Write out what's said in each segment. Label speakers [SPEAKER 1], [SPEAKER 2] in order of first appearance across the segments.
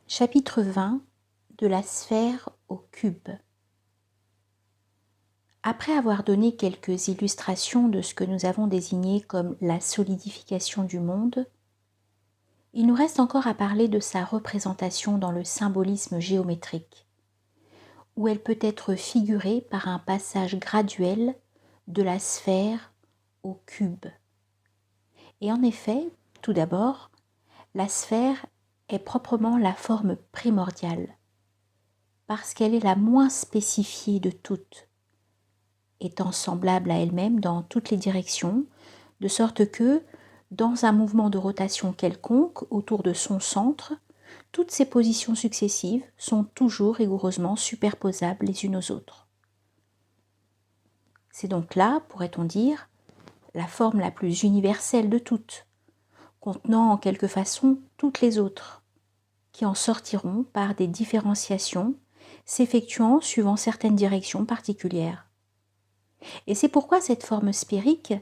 [SPEAKER 1] Chapitre 20 de la sphère au cube. Après avoir donné quelques illustrations de ce que nous avons désigné comme la solidification du monde, il nous reste encore à parler de sa représentation dans le symbolisme géométrique, où elle peut être figurée par un passage graduel de la sphère au cube. Et en effet, tout d'abord, la sphère est proprement la forme primordiale, parce qu'elle est la moins spécifiée de toutes, étant semblable à elle-même dans toutes les directions, de sorte que, dans un mouvement de rotation quelconque autour de son centre, toutes ces positions successives sont toujours rigoureusement superposables les unes aux autres. C'est donc là, pourrait-on dire, la forme la plus universelle de toutes, contenant en quelque façon toutes les autres, qui en sortiront par des différenciations s'effectuant suivant certaines directions particulières. Et c'est pourquoi cette forme sphérique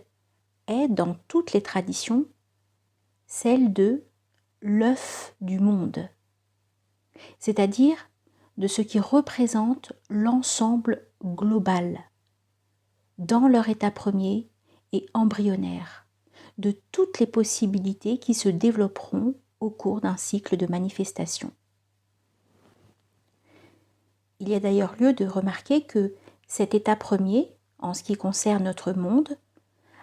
[SPEAKER 1] est, dans toutes les traditions, celle de l'œuf du monde, c'est-à-dire de ce qui représente l'ensemble global, dans leur état premier et embryonnaire, de toutes les possibilités qui se développeront au cours d'un cycle de manifestation. Il y a d'ailleurs lieu de remarquer que cet état premier, en ce qui concerne notre monde,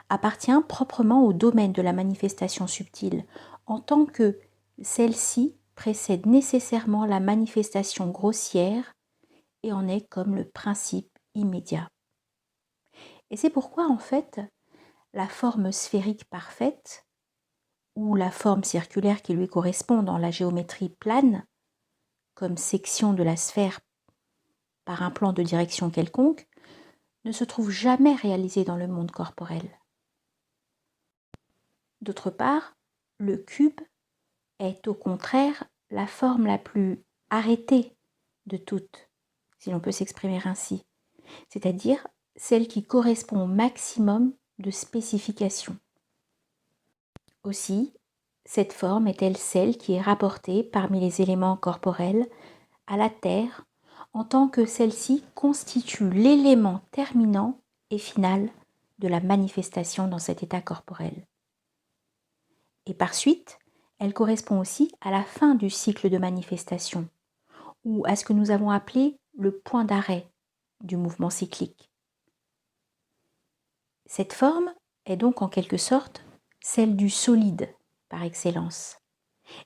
[SPEAKER 1] appartient proprement au domaine de la manifestation subtile, en tant que celle-ci précède nécessairement la manifestation grossière et en est comme le principe immédiat. Et c'est pourquoi, en fait, la forme sphérique parfaite, ou la forme circulaire qui lui correspond dans la géométrie plane, comme section de la sphère par un plan de direction quelconque, ne se trouve jamais réalisée dans le monde corporel. D'autre part, le cube est au contraire la forme la plus arrêtée de toutes, si l'on peut s'exprimer ainsi, c'est-à-dire celle qui correspond au maximum de spécification. Aussi, cette forme est-elle celle qui est rapportée parmi les éléments corporels à la Terre en tant que celle-ci constitue l'élément terminant et final de la manifestation dans cet état corporel. Et par suite, elle correspond aussi à la fin du cycle de manifestation, ou à ce que nous avons appelé le point d'arrêt du mouvement cyclique. Cette forme est donc en quelque sorte celle du solide par excellence,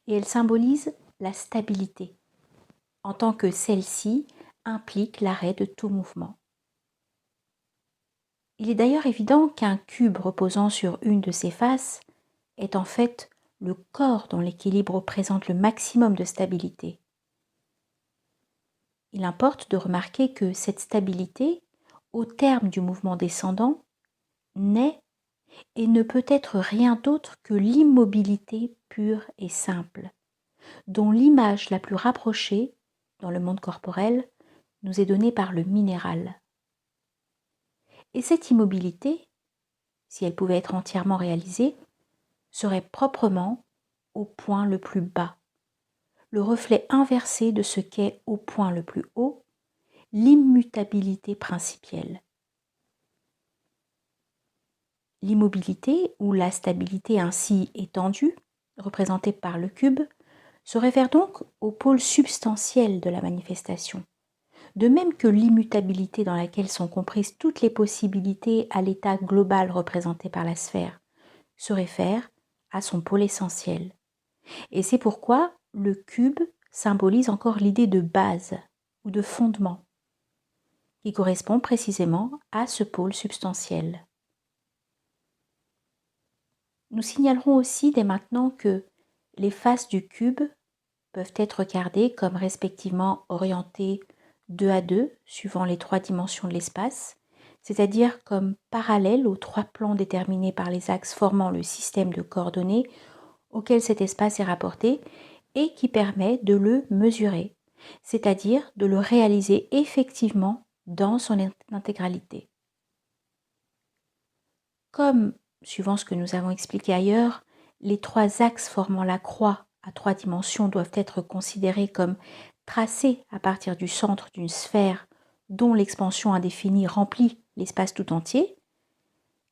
[SPEAKER 1] et elle symbolise la stabilité, en tant que celle-ci implique l'arrêt de tout mouvement. Il est d'ailleurs évident qu'un cube reposant sur une de ses faces est en fait le corps dont l'équilibre présente le maximum de stabilité. Il importe de remarquer que cette stabilité, au terme du mouvement descendant, n'est et ne peut être rien d'autre que l'immobilité pure et simple, dont l'image la plus rapprochée, dans le monde corporel, nous est donnée par le minéral. Et cette immobilité, si elle pouvait être entièrement réalisée, serait proprement au point le plus bas, le reflet inversé de ce qu'est au point le plus haut, l'immutabilité principielle. L'immobilité ou la stabilité ainsi étendue, représentée par le cube, se réfère donc au pôle substantiel de la manifestation, de même que l'immutabilité dans laquelle sont comprises toutes les possibilités à l'état global représenté par la sphère se réfère à son pôle essentiel. Et c'est pourquoi le cube symbolise encore l'idée de base ou de fondement, qui correspond précisément à ce pôle substantiel. Nous signalerons aussi dès maintenant que les faces du cube peuvent être regardées comme respectivement orientées 2 à 2, suivant les 3 dimensions de l'espace, c'est-à-dire comme parallèles aux 3 plans déterminés par les axes formant le système de coordonnées auquel cet espace est rapporté et qui permet de le mesurer, c'est-à-dire de le réaliser effectivement dans son intégralité. Comme, suivant ce que nous avons expliqué ailleurs, les 3 axes formant la croix à 3 dimensions doivent être considérées comme tracées à partir du centre d'une sphère dont l'expansion indéfinie remplit l'espace tout entier,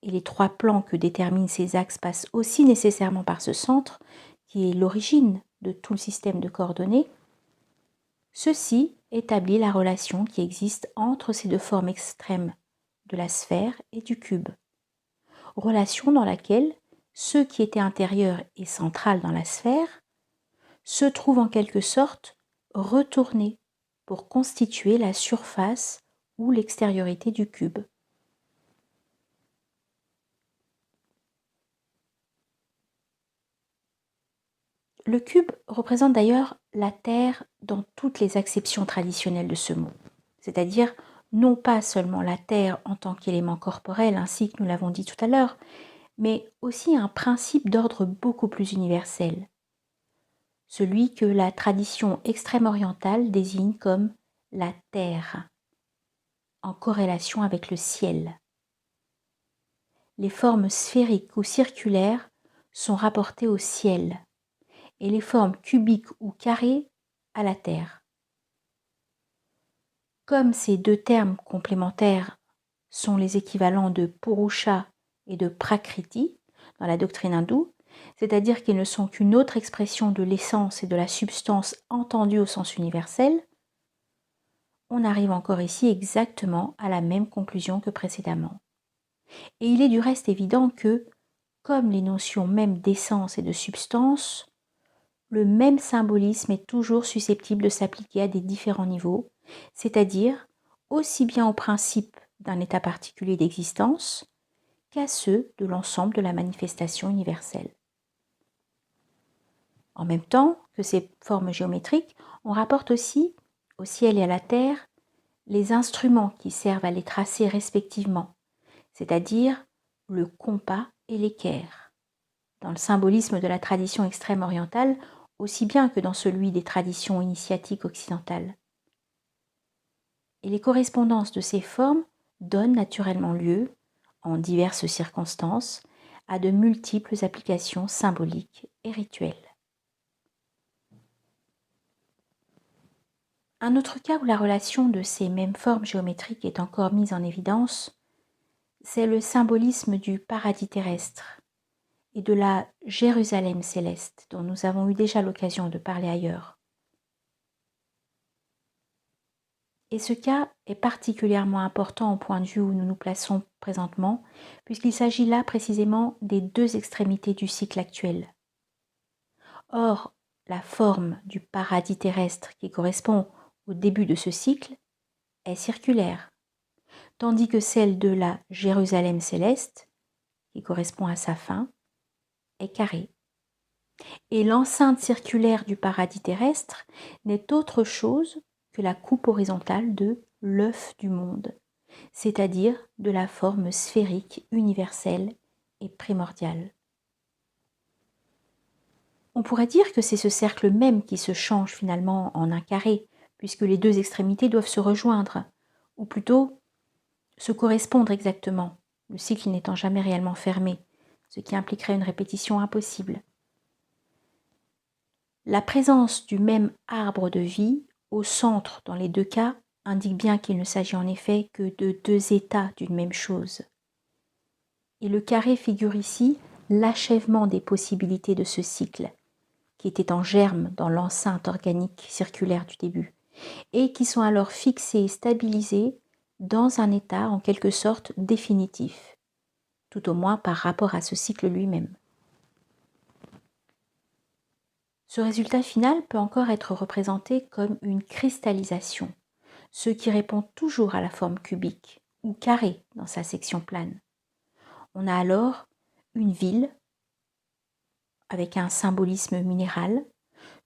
[SPEAKER 1] et les 3 plans que déterminent ces axes passent aussi nécessairement par ce centre, qui est l'origine de tout le système de coordonnées, ceci établit la relation qui existe entre ces 2 formes extrêmes de la sphère et du cube. Relation dans laquelle ce qui était intérieur et central dans la sphère se trouve en quelque sorte retourné pour constituer la surface ou l'extériorité du cube. Le cube représente d'ailleurs la Terre dans toutes les acceptions traditionnelles de ce mot, c'est-à-dire non pas seulement la Terre en tant qu'élément corporel, ainsi que nous l'avons dit tout à l'heure, mais aussi un principe d'ordre beaucoup plus universel, celui que la tradition extrême-orientale désigne comme la Terre, en corrélation avec le ciel. Les formes sphériques ou circulaires sont rapportées au ciel, et les formes cubiques ou carrées à la Terre. Comme ces 2 termes complémentaires sont les équivalents de Purusha et de Prakriti dans la doctrine hindoue, c'est-à-dire qu'ils ne sont qu'une autre expression de l'essence et de la substance entendue au sens universel, on arrive encore ici exactement à la même conclusion que précédemment. Et il est du reste évident que, comme les notions mêmes d'essence et de substance, le même symbolisme est toujours susceptible de s'appliquer à des différents niveaux, c'est-à-dire aussi bien au principe d'un état particulier d'existence qu'à ceux de l'ensemble de la manifestation universelle. En même temps que ces formes géométriques, on rapporte aussi au ciel et à la terre les instruments qui servent à les tracer respectivement, c'est-à-dire le compas et l'équerre. Dans le symbolisme de la tradition extrême orientale, aussi bien que dans celui des traditions initiatiques occidentales. Et les correspondances de ces formes donnent naturellement lieu, en diverses circonstances, à de multiples applications symboliques et rituelles. Un autre cas où la relation de ces mêmes formes géométriques est encore mise en évidence, c'est le symbolisme du paradis terrestre et de la Jérusalem céleste dont nous avons eu déjà l'occasion de parler ailleurs. Et ce cas est particulièrement important au point de vue où nous nous plaçons présentement, puisqu'il s'agit là précisément des 2 extrémités du cycle actuel. Or, la forme du paradis terrestre qui correspond au début de ce cycle est circulaire, tandis que celle de la Jérusalem céleste, qui correspond à sa fin, est carrée. Et l'enceinte circulaire du paradis terrestre n'est autre chose que la coupe horizontale de l'œuf du monde, c'est-à-dire de la forme sphérique universelle et primordiale. On pourrait dire que c'est ce cercle même qui se change finalement en un carré, puisque les 2 extrémités doivent se rejoindre, ou plutôt se correspondre exactement, le cycle n'étant jamais réellement fermé, ce qui impliquerait une répétition impossible. La présence du même arbre de vie au centre dans les 2 cas indique bien qu'il ne s'agit en effet que de 2 états d'une même chose. Et le carré figure ici l'achèvement des possibilités de ce cycle, qui était en germe dans l'enceinte organique circulaire du début, et qui sont alors fixés et stabilisés dans un état en quelque sorte définitif, tout au moins par rapport à ce cycle lui-même. Ce résultat final peut encore être représenté comme une cristallisation, ce qui répond toujours à la forme cubique ou carrée dans sa section plane. On a alors une ville avec un symbolisme minéral,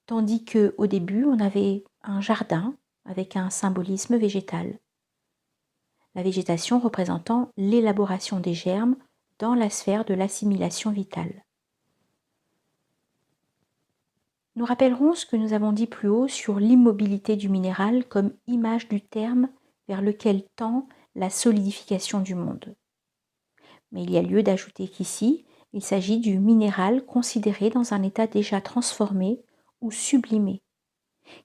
[SPEAKER 1] tandis qu'au début on avait un jardin avec un symbolisme végétal. La végétation représentant l'élaboration des germes dans la sphère de l'assimilation vitale. Nous rappellerons ce que nous avons dit plus haut sur l'immobilité du minéral comme image du terme vers lequel tend la solidification du monde. Mais il y a lieu d'ajouter qu'ici, il s'agit du minéral considéré dans un état déjà transformé ou sublimée,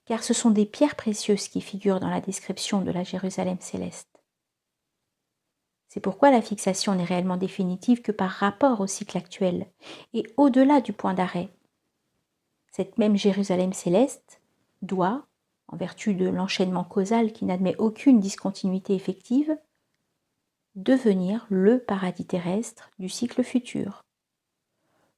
[SPEAKER 1] car ce sont des pierres précieuses qui figurent dans la description de la Jérusalem céleste. C'est pourquoi la fixation n'est réellement définitive que par rapport au cycle actuel et au-delà du point d'arrêt. Cette même Jérusalem céleste doit, en vertu de l'enchaînement causal qui n'admet aucune discontinuité effective, devenir le paradis terrestre du cycle futur,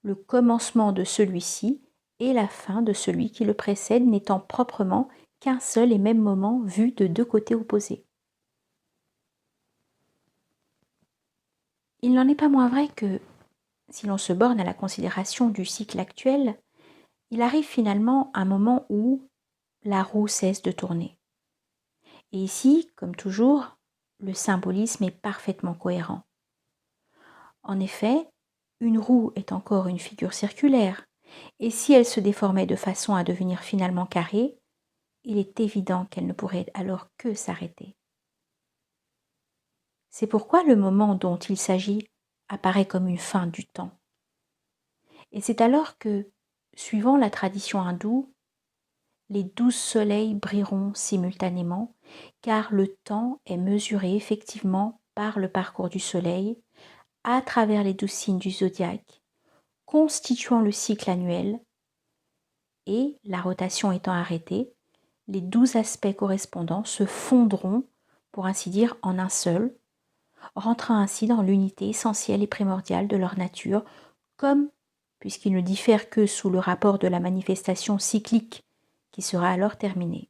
[SPEAKER 1] le commencement de celui-ci et la fin de celui qui le précède n'étant proprement qu'un seul et même moment vu de deux côtés opposés. Il n'en est pas moins vrai que, si l'on se borne à la considération du cycle actuel, il arrive finalement un moment où la roue cesse de tourner. Et ici, comme toujours, le symbolisme est parfaitement cohérent. En effet, une roue est encore une figure circulaire, et si elle se déformait de façon à devenir finalement carrée, il est évident qu'elle ne pourrait alors que s'arrêter. C'est pourquoi le moment dont il s'agit apparaît comme une fin du temps. Et c'est alors que, suivant la tradition hindoue, les 12 soleils brilleront simultanément, car le temps est mesuré effectivement par le parcours du soleil à travers les 12 signes du zodiaque, constituant le cycle annuel, et, la rotation étant arrêtée, les 12 aspects correspondants se fondront, pour ainsi dire, en un seul, rentrant ainsi dans l'unité essentielle et primordiale de leur nature, comme, puisqu'ils ne diffèrent que sous le rapport de la manifestation cyclique qui sera alors terminée.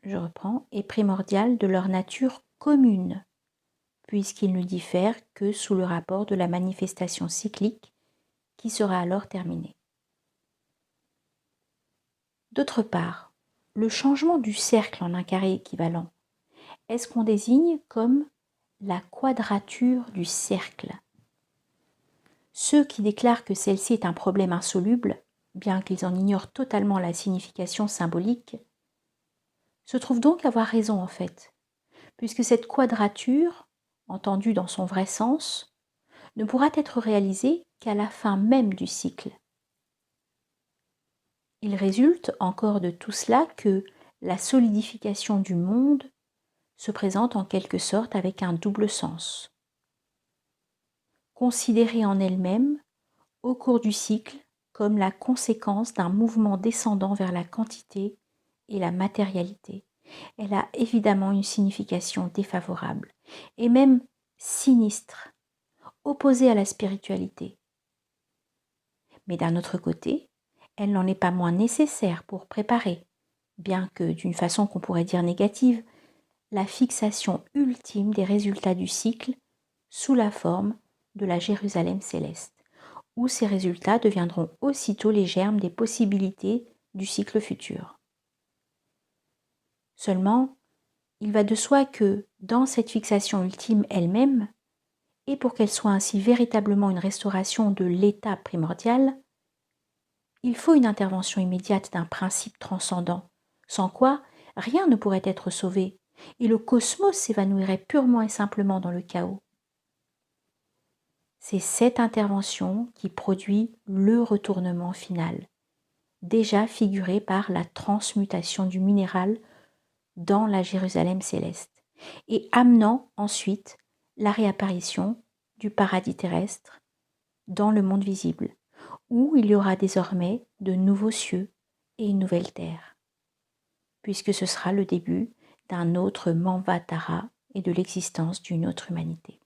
[SPEAKER 1] Je reprends, et primordiale de leur nature commune, puisqu'ils ne diffèrent que sous le rapport de la manifestation cyclique qui sera alors terminée. D'autre part, le changement du cercle en un carré équivalent est ce qu'on désigne comme la quadrature du cercle. Ceux qui déclarent que celle-ci est un problème insoluble, bien qu'ils en ignorent totalement la signification symbolique, se trouvent donc avoir raison en fait, puisque cette quadrature, entendue dans son vrai sens, ne pourra être réalisée qu'à la fin même du cycle. Il résulte encore de tout cela que la solidification du monde se présente en quelque sorte avec un double sens. Considérée en elle-même, au cours du cycle, comme la conséquence d'un mouvement descendant vers la quantité et la matérialité, elle a évidemment une signification défavorable, et même sinistre, opposée à la spiritualité. Mais d'un autre côté, elle n'en est pas moins nécessaire pour préparer, bien que d'une façon qu'on pourrait dire négative, la fixation ultime des résultats du cycle sous la forme de la Jérusalem céleste, où ces résultats deviendront aussitôt les germes des possibilités du cycle futur. Seulement, il va de soi que, dans cette fixation ultime elle-même, et pour qu'elle soit ainsi véritablement une restauration de l'état primordial, il faut une intervention immédiate d'un principe transcendant, sans quoi rien ne pourrait être sauvé, et le cosmos s'évanouirait purement et simplement dans le chaos. C'est cette intervention qui produit le retournement final, déjà figuré par la transmutation du minéral dans la Jérusalem céleste, et amenant ensuite la réapparition du paradis terrestre dans le monde visible, où il y aura désormais de nouveaux cieux et une nouvelle terre, puisque ce sera le début d'un autre Manvatara et de l'existence d'une autre humanité.